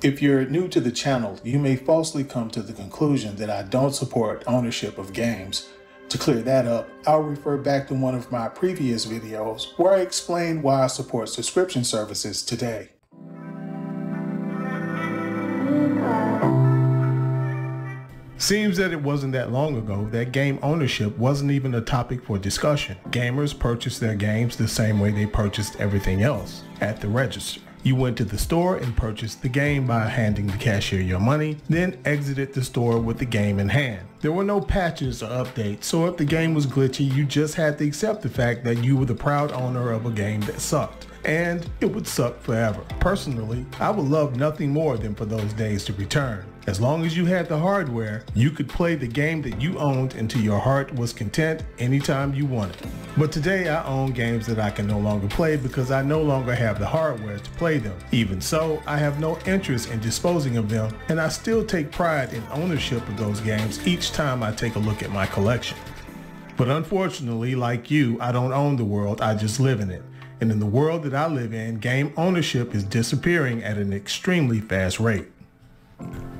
If you're new to the channel, you may falsely come to the conclusion that I don't support ownership of games. To clear that up, I'll refer back to one of my previous videos where I explain why I support subscription services today. Seems that it wasn't that long ago that game ownership wasn't even a topic for discussion. Gamers purchased their games the same way they purchased everything else, at the register. You went to the store and purchased the game by handing the cashier your money, then exited the store with the game in hand. There were no patches or updates, so if the game was glitchy, you just had to accept the fact that you were the proud owner of a game that sucked. And it would suck forever. Personally, I would love nothing more than for those days to return. As long as you had the hardware, you could play the game that you owned until your heart was content anytime you wanted. But today I own games that I can no longer play because I no longer have the hardware to play them. Even so, I have no interest in disposing of them, and I still take pride in ownership of those games each time I take a look at my collection. But unfortunately, like you, I don't own the world, I just live in it. And in the world that I live in, game ownership is disappearing at an extremely fast rate.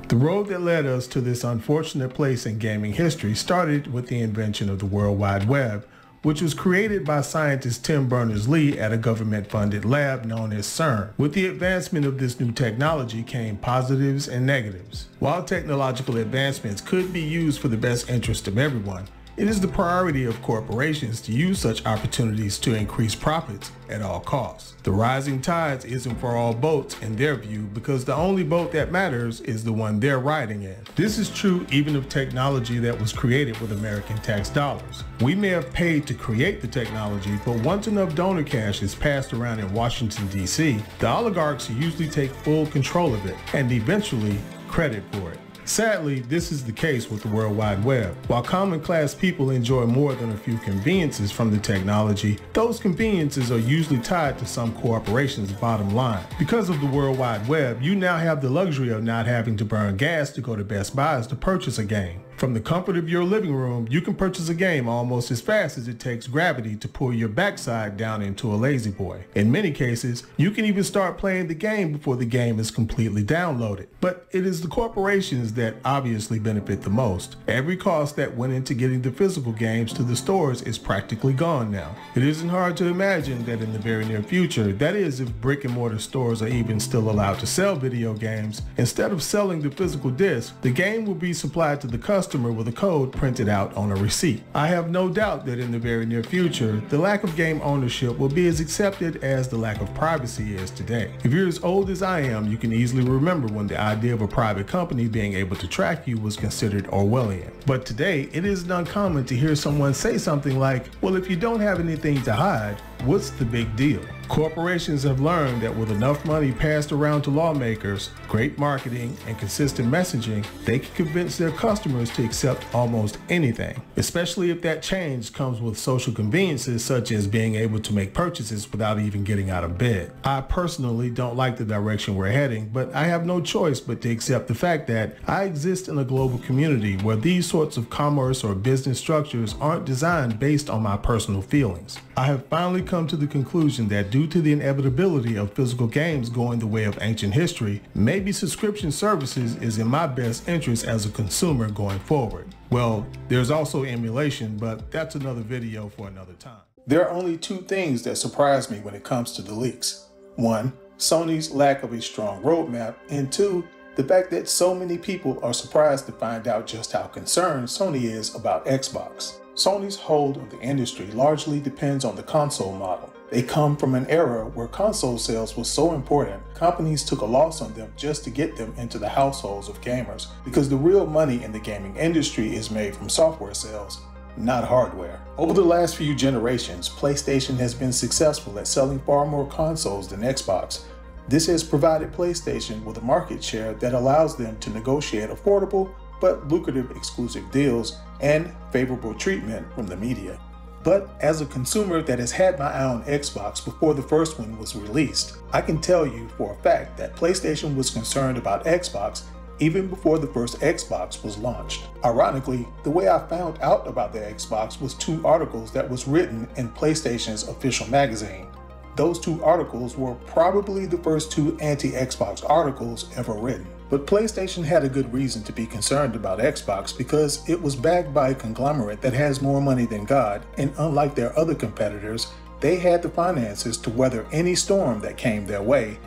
The road that led us to this unfortunate place in gaming history started with the invention of the World Wide Web, which was created by scientist Tim Berners-Lee at a government-funded lab known as CERN. With the advancement of this new technology came positives and negatives. While technological advancements could be used for the best interest of everyone, it is the priority of corporations to use such opportunities to increase profits at all costs. The rising tides isn't for all boats in their view because the only boat that matters is the one they're riding in. This is true even of technology that was created with American tax dollars. We may have paid to create the technology, but once enough donor cash is passed around in Washington, D.C., the oligarchs usually take full control of it and eventually credit for it. Sadly, this is the case with the World Wide Web. While common class people enjoy more than a few conveniences from the technology, those conveniences are usually tied to some corporation's bottom line. Because of the World Wide Web, you now have the luxury of not having to burn gas to go to Best Buys to purchase a game. From the comfort of your living room, you can purchase a game almost as fast as it takes gravity to pull your backside down into a lazy boy. In many cases, you can even start playing the game before the game is completely downloaded. But it is the corporations that obviously benefit the most. Every cost that went into getting the physical games to the stores is practically gone now. It isn't hard to imagine that in the very near future, that is if brick and mortar stores are even still allowed to sell video games, instead of selling the physical disc, the game will be supplied to the customer with a code printed out on a receipt. I have no doubt that in the very near future, the lack of game ownership will be as accepted as the lack of privacy is today. If you're as old as I am, you can easily remember when the idea of a private company being able to track you was considered Orwellian. But today, it isn't uncommon to hear someone say something like, well, if you don't have anything to hide, what's the big deal? Corporations have learned that with enough money passed around to lawmakers, great marketing, and consistent messaging, they can convince their customers to accept almost anything, especially if that change comes with social conveniences such as being able to make purchases without even getting out of bed. I personally don't like the direction we're heading, but I have no choice but to accept the fact that I exist in a global community where these sorts of commerce or business structures aren't designed based on my personal feelings. I have finally come to the conclusion that due to the inevitability of physical games going the way of ancient history, maybe subscription services is in my best interest as a consumer going forward. Well, there's also emulation, but that's another video for another time. There are only two things that surprise me when it comes to the leaks. One, Sony's lack of a strong roadmap, and two, the fact that so many people are surprised to find out just how concerned Sony is about Xbox. Sony's hold on the industry largely depends on the console model. They come from an era where console sales was so important, companies took a loss on them just to get them into the households of gamers, because the real money in the gaming industry is made from software sales, not hardware. Over the last few generations, PlayStation has been successful at selling far more consoles than Xbox. This has provided PlayStation with a market share that allows them to negotiate affordable but lucrative exclusive deals and favorable treatment from the media. But as a consumer that has had my eye on Xbox before the first one was released, I can tell you for a fact that PlayStation was concerned about Xbox even before the first Xbox was launched. Ironically, the way I found out about the Xbox was two articles that was written in PlayStation's official magazine. Those two articles were probably the first two anti-Xbox articles ever written. But PlayStation had a good reason to be concerned about Xbox because it was backed by a conglomerate that has more money than God, and unlike their other competitors, they had the finances to weather any storm that came their way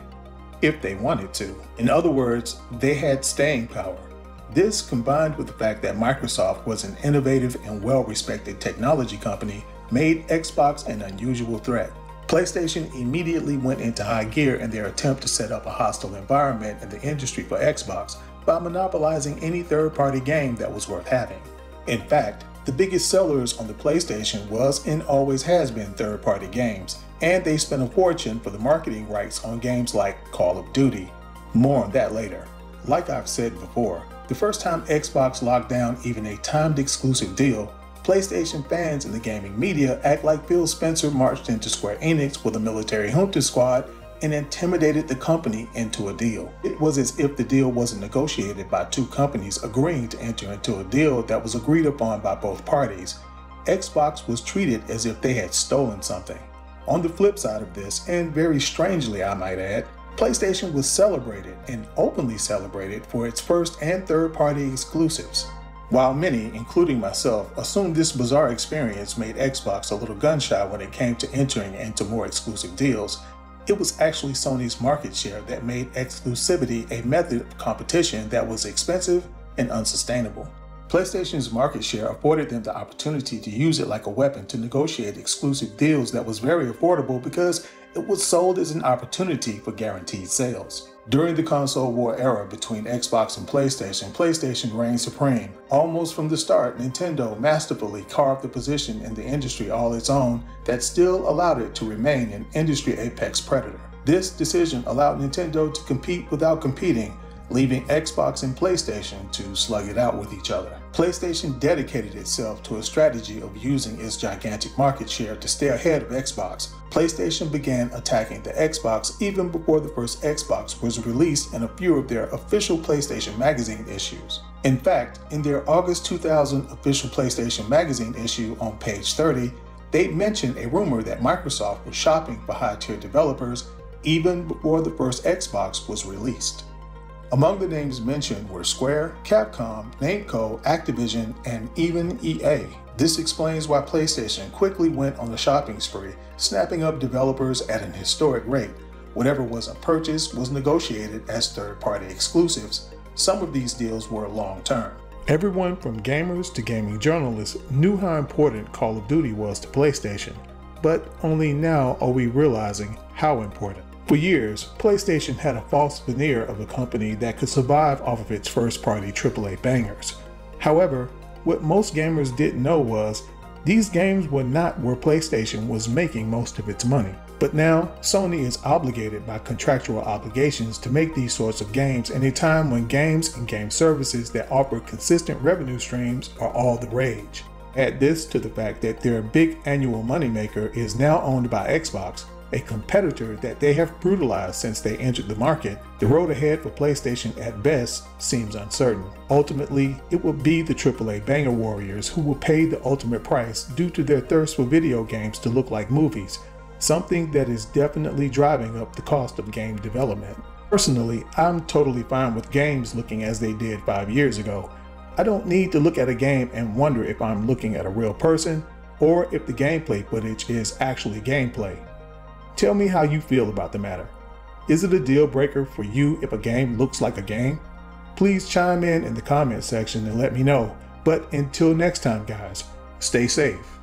if they wanted to. In other words, they had staying power. This, combined with the fact that Microsoft was an innovative and well-respected technology company, made Xbox an unusual threat. PlayStation immediately went into high gear in their attempt to set up a hostile environment in the industry for Xbox by monopolizing any third-party game that was worth having. In fact, the biggest sellers on the PlayStation was and always has been third-party games, and they spent a fortune for the marketing rights on games like Call of Duty. More on that later. Like I've said before, the first time Xbox locked down even a timed exclusive deal, PlayStation fans in the gaming media act like Phil Spencer marched into Square Enix with a military junta squad and intimidated the company into a deal. It was as if the deal wasn't negotiated by two companies agreeing to enter into a deal that was agreed upon by both parties. Xbox was treated as if they had stolen something. On the flip side of this, and very strangely I might add, PlayStation was celebrated, and openly celebrated, for its first and third-party exclusives. While many, including myself, assumed this bizarre experience made Xbox a little gun-shy when it came to entering into more exclusive deals, it was actually Sony's market share that made exclusivity a method of competition that was expensive and unsustainable. PlayStation's market share afforded them the opportunity to use it like a weapon to negotiate exclusive deals that was very affordable because it was sold as an opportunity for guaranteed sales. During the console war era between Xbox and PlayStation, PlayStation reigned supreme. Almost from the start, Nintendo masterfully carved a position in the industry all its own that still allowed it to remain an industry apex predator. This decision allowed Nintendo to compete without competing, leaving Xbox and PlayStation to slug it out with each other. PlayStation dedicated itself to a strategy of using its gigantic market share to stay ahead of Xbox. PlayStation began attacking the Xbox even before the first Xbox was released in a few of their official PlayStation Magazine issues. In fact, in their August 2000 official PlayStation Magazine issue on page 30, they mentioned a rumor that Microsoft was shopping for high-tier developers even before the first Xbox was released. Among the names mentioned were Square, Capcom, Namco, Activision, and even EA. This explains why PlayStation quickly went on a shopping spree, snapping up developers at an historic rate. Whatever wasn't purchased was negotiated as third-party exclusives. Some of these deals were long-term. Everyone from gamers to gaming journalists knew how important Call of Duty was to PlayStation, but only now are we realizing how important. For years, PlayStation had a false veneer of a company that could survive off of its first-party AAA bangers. However, what most gamers didn't know was these games were not where PlayStation was making most of its money. But now, Sony is obligated by contractual obligations to make these sorts of games in a time when games and game services that offer consistent revenue streams are all the rage. Add this to the fact that their big annual moneymaker is now owned by Xbox, a competitor that they have brutalized since they entered the market. The road ahead for PlayStation at best seems uncertain. Ultimately, it will be the AAA banger warriors who will pay the ultimate price due to their thirst for video games to look like movies, something that is definitely driving up the cost of game development. Personally, I'm totally fine with games looking as they did 5 years ago. I don't need to look at a game and wonder if I'm looking at a real person or if the gameplay footage is actually gameplay. Tell me how you feel about the matter. Is it a deal breaker for you if a game looks like a game? Please chime in the comment section and let me know. But until next time, guys, stay safe.